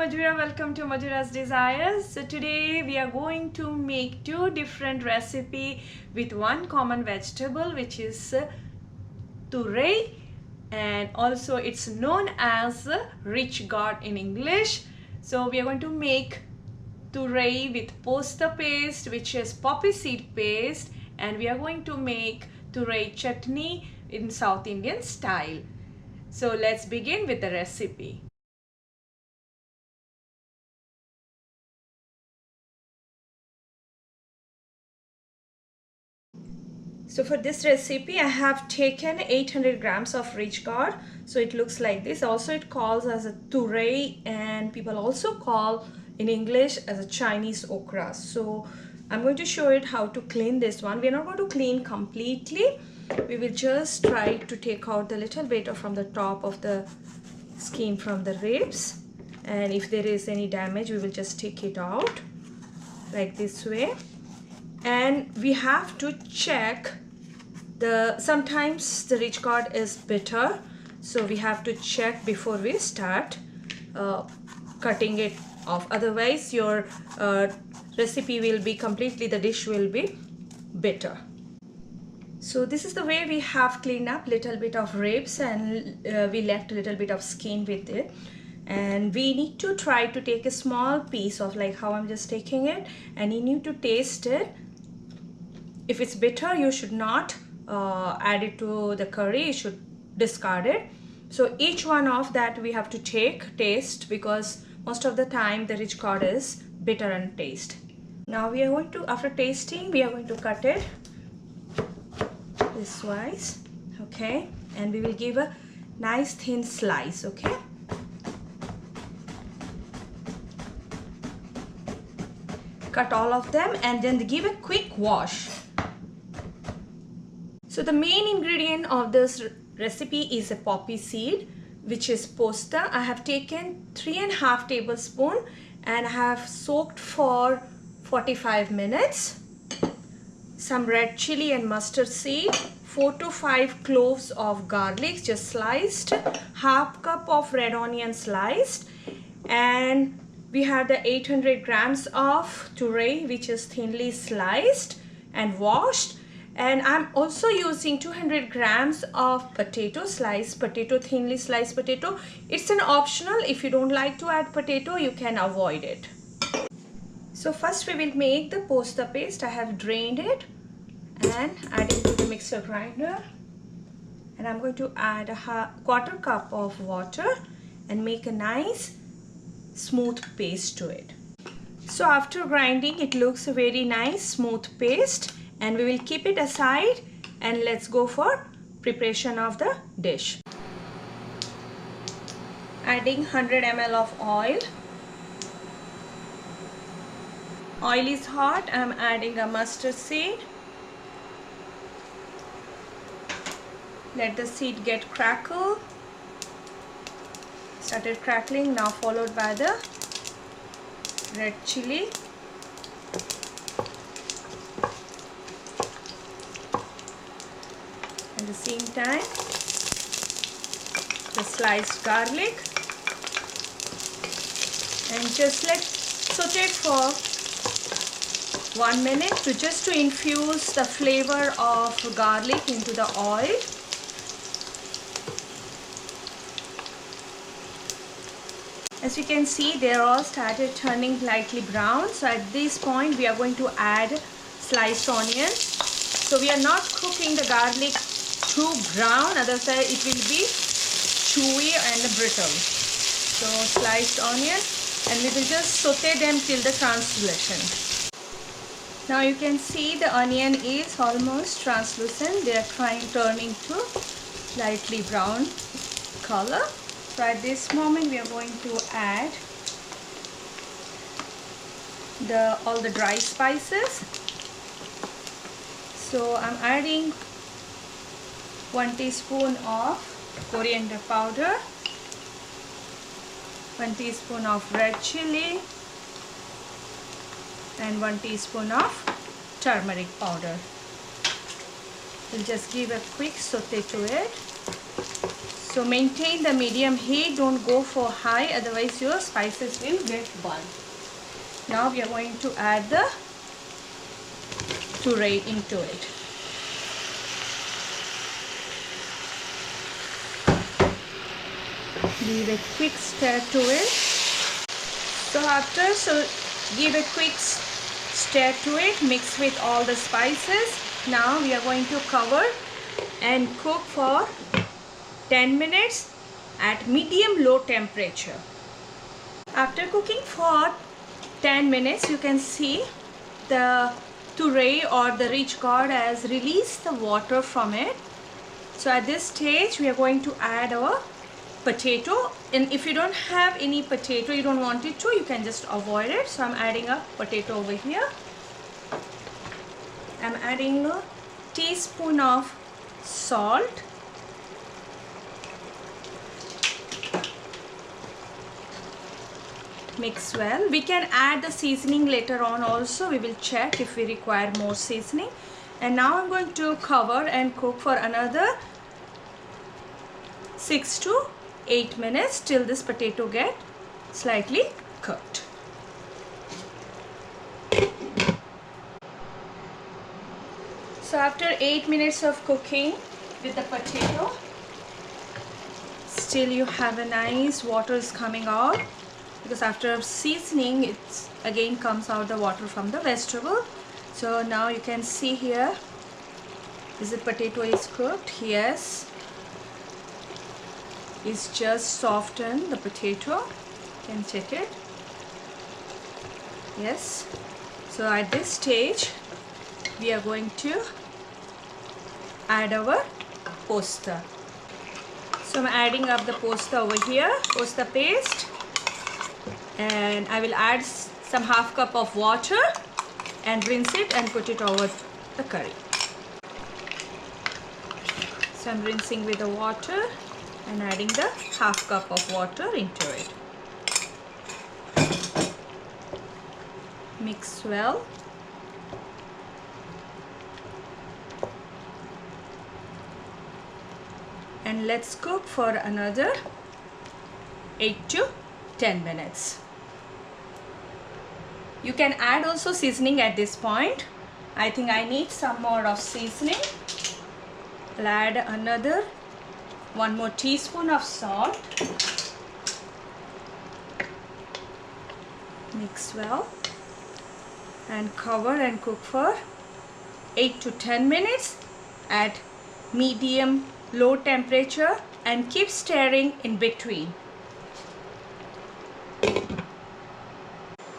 Madhura, welcome to Madhura's Desires. So today we are going to make two different recipe with one common vegetable, which is turei, and also it's known as rich gourd in English. So we are going to make turei with posta paste, which is poppy seed paste, and we are going to make turei chutney in South Indian style. So let's begin with the recipe. So for this recipe I have taken 800 grams of rich gourd. So it looks like this. Also it calls as a turei, and people also call in English as a Chinese okra. So I'm going to show you how to clean this one. We're not going to clean completely. We will just try to take out the little bit from the top of the skin from the ribs, and if there is any damage we will just take it out like this way. And we have to check sometimes the rich gourd is bitter, so we have to check before we start cutting it off. Otherwise your recipe will be the dish will be bitter. So this is the way we have cleaned up little bit of ribs, and we left a little bit of skin with it. And we need to try to take a small piece of, like how I'm just taking it, and you need to taste it. If it's bitter, you should not add it to the curry, you should discard it. So each one of that we have to taste, because most of the time the rich gourd is bitter and taste. Now we are going to, after tasting, we are going to cut it this wise, okay, and we will give a nice thin slice, okay. Cut all of them and then give a quick wash. So the main ingredient of this recipe is a poppy seed, which is posta. I have taken 3.5 tablespoons and I have soaked for 45 minutes. Some red chili and mustard seed, 4 to 5 cloves of garlic just sliced, half cup of red onion sliced, and we have the 800 grams of turei, which is thinly sliced and washed. And I'm also using 200 grams of thinly sliced potato. It's an optional. If you don't like to add potato, you can avoid it. So first we will make the posta paste. I have drained it and add it to the mixer grinder. And I'm going to add a quarter cup of water and make a nice smooth paste to it. So after grinding, it looks a very nice smooth paste, and we will keep it aside, and let's go for preparation of the dish. Adding 100 ml of oil. Oil is hot. I'm adding a mustard seed. Let the seed get crackled. Started crackling, now followed by the red chili. At the same time, the sliced garlic, and just let saute it for 1 minute just to infuse the flavor of garlic into the oil. As you can see, they are all started turning lightly brown. So at this point we are going to add sliced onions. So we are not cooking the garlic too brown, otherwise it will be chewy and brittle. So sliced onion, and we will just saute them till the translucent. Now you can see the onion is almost translucent. They are turning to lightly brown color. So at this moment we are going to add all the dry spices. So I'm adding 1 teaspoon of coriander powder, 1 teaspoon of red chili, and 1 teaspoon of turmeric powder. We'll just give a quick saute to it. So maintain the medium heat, don't go for high, otherwise your spices will get burnt. Now we are going to add the turei into it. Give a quick stir to it. So give a quick stir to it, mix with all the spices. Now we are going to cover and cook for 10 minutes at medium low temperature. After cooking for 10 minutes, you can see the turei or the rich gourd has released the water from it. So at this stage we are going to add our potato, and if you don't have any potato, you don't want it to, you can just avoid it. So I'm adding a potato over here. I'm adding a teaspoon of salt, mix well. We can add the seasoning later on also, we will check if we require more seasoning. And now I'm going to cover and cook for another 6 to 8 minutes till this potato get slightly cooked. So after 8 minutes of cooking with the potato, still you have a nice water is coming out, because after seasoning it again comes out the water from the vegetable. So now you can see here, is the potato is cooked? Yes. It's just softened the potato. You can check it. Yes. So at this stage we are going to add our posta. So I'm adding up the posta over here, posta paste, and I will add some half cup of water and rinse it and put it over the curry. So I'm rinsing with the water and adding the half cup of water into it. Mix well. And let's cook for another 8 to 10 minutes. You can add also seasoning at this point. I think I need some more of seasoning. I'll add one more teaspoon of salt. Mix well and cover and cook for 8 to 10 minutes at medium low temperature, and keep stirring in between.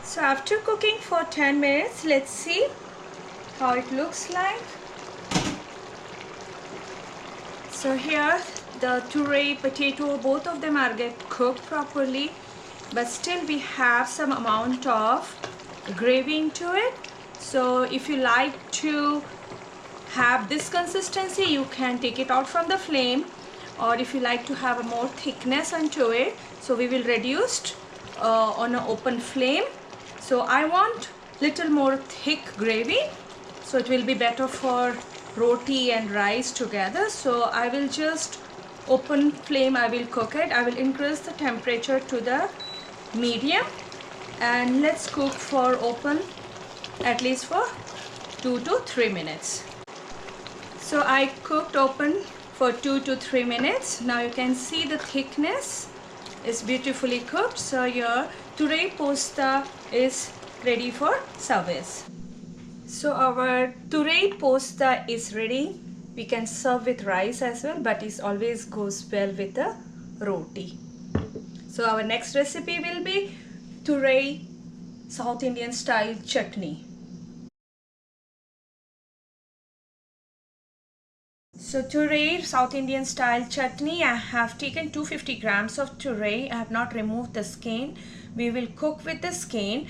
So after cooking for 10 minutes, let's see how it looks like. So here the turei, potato, both of them are get cooked properly, but still we have some amount of gravy into it. So if you like to have this consistency, you can take it out from the flame, or if you like to have a more thickness onto it, so we will reduce on an open flame. So I want little more thick gravy, so it will be better for roti and rice together. So I will just open flame, I will cook it. I will increase the temperature to the medium, and let's cook for open at least for 2 to 3 minutes. So I cooked open for 2 to 3 minutes. Now you can see the thickness is beautifully cooked. So your turei posta is ready for service. So our turei posta is ready. We can serve with rice as well, but it always goes well with the roti. So our next recipe will be turei South Indian style chutney. So turei South Indian style chutney, I have taken 250 grams of turei. I have not removed the skin. We will cook with the skin,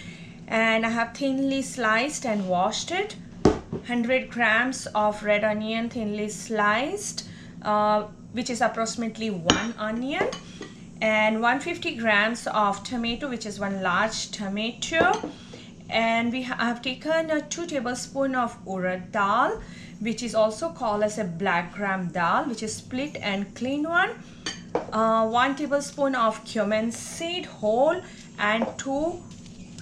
and I have thinly sliced and washed it. 100 grams of red onion thinly sliced, which is approximately 1 onion, and 150 grams of tomato, which is 1 large tomato. And I have taken 2 tablespoons of urad dal, which is also called as a black gram dal, which is split and clean one. 1 tablespoon of cumin seed whole and 2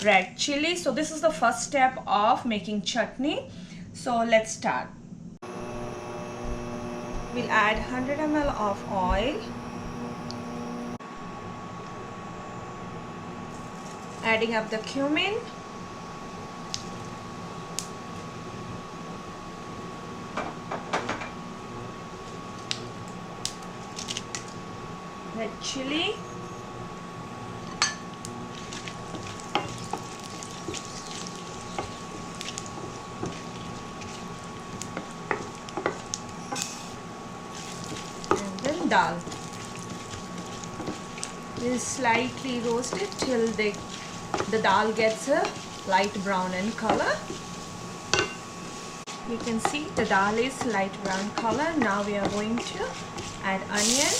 red chili. So this is the first step of making chutney. So let's start. We'll add 100 ml of oil. Adding up the cumin. Red chili. And then dal. We'll slightly roast it till the dal gets a light brown in color. You can see the dal is light brown color. Now we are going to add onion.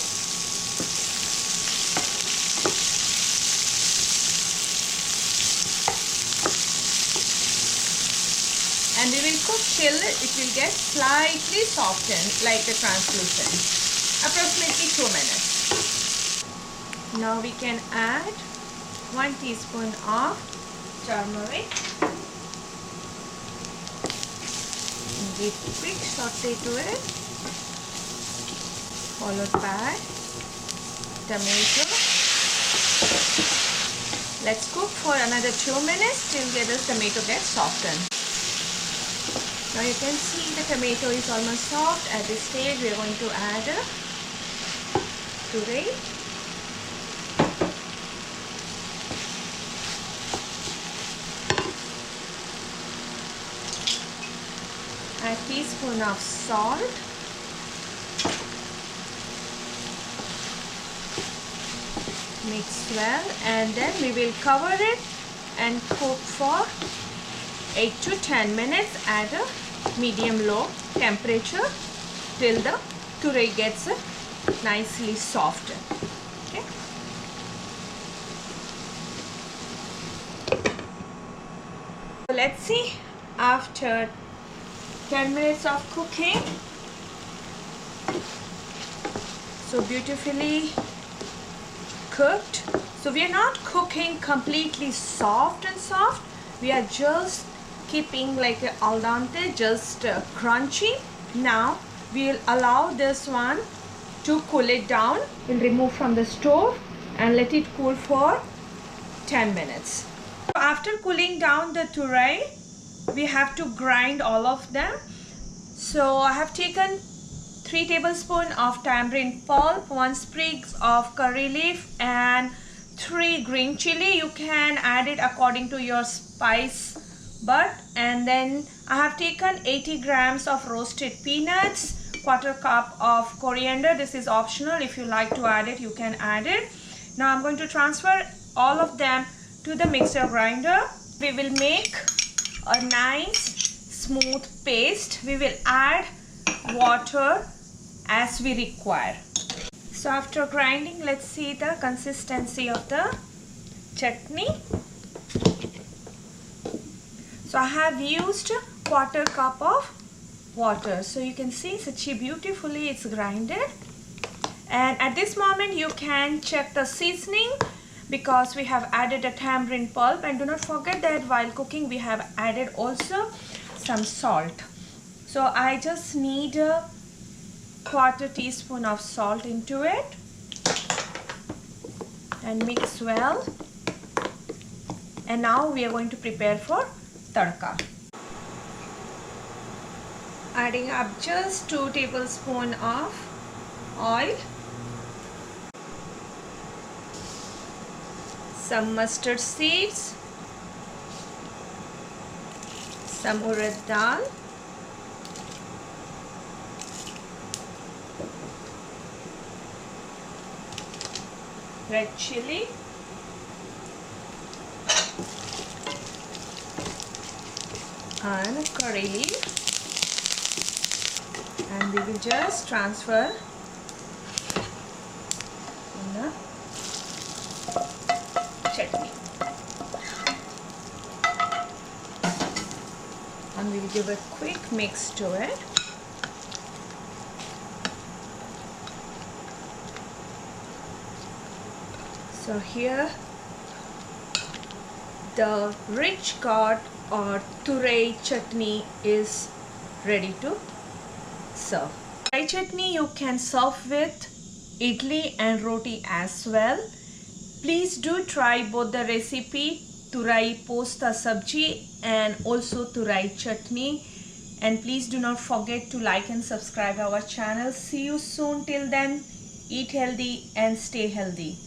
And we will cook till it will get slightly softened, like a translucent. Approximately 2 minutes. Now we can add 1 teaspoon of turmeric. Give quick saute to it. Followed by tomato. Let's cook for another 2 minutes till the tomato gets softened. Now you can see the tomato is almost soft. At this stage we are going to add a turei. A teaspoon of salt. Mix well, and then we will cover it and cook for 8 to 10 minutes at a medium-low temperature till the turei gets nicely softened. Okay. So let's see after 10 minutes of cooking. So beautifully cooked. So we are not cooking completely soft. We are just keeping like al dente, just crunchy. Now we'll allow this one to cool it down. We'll remove from the stove and let it cool for 10 minutes. After cooling down the turei, we have to grind all of them. So I have taken 3 tablespoons of tamarind pulp, 1 sprig of curry leaf, and 3 green chili. You can add it according to your spice bud. And then I have taken 80 grams of roasted peanuts, 1/4 cup of coriander. This is optional. If you like to add it, you can add it. Now I'm going to transfer all of them to the mixer grinder. We will make a nice smooth paste. We will add water as we require. So after grinding, let's see the consistency of the chutney. So I have used 1/4 cup of water. So you can see such beautifully it's grinded. And at this moment you can check the seasoning, because we have added a tamarind pulp, and do not forget that while cooking we have added also some salt. So I just need a 1/4 teaspoon of salt into it and mix well. And now we are going to prepare for tadka. Adding up just 2 tablespoons of oil, some mustard seeds, some urad dal, red chili, and curry leaf, and we will just transfer in the chutney, and we will give a quick mix to it. So here the rich curd or turai chutney is ready to serve. Turai chutney you can serve with idli and roti as well. Please do try both the recipe, turai posta sabji and also turai chutney. And please do not forget to like and subscribe our channel. See you soon. Till then, eat healthy and stay healthy.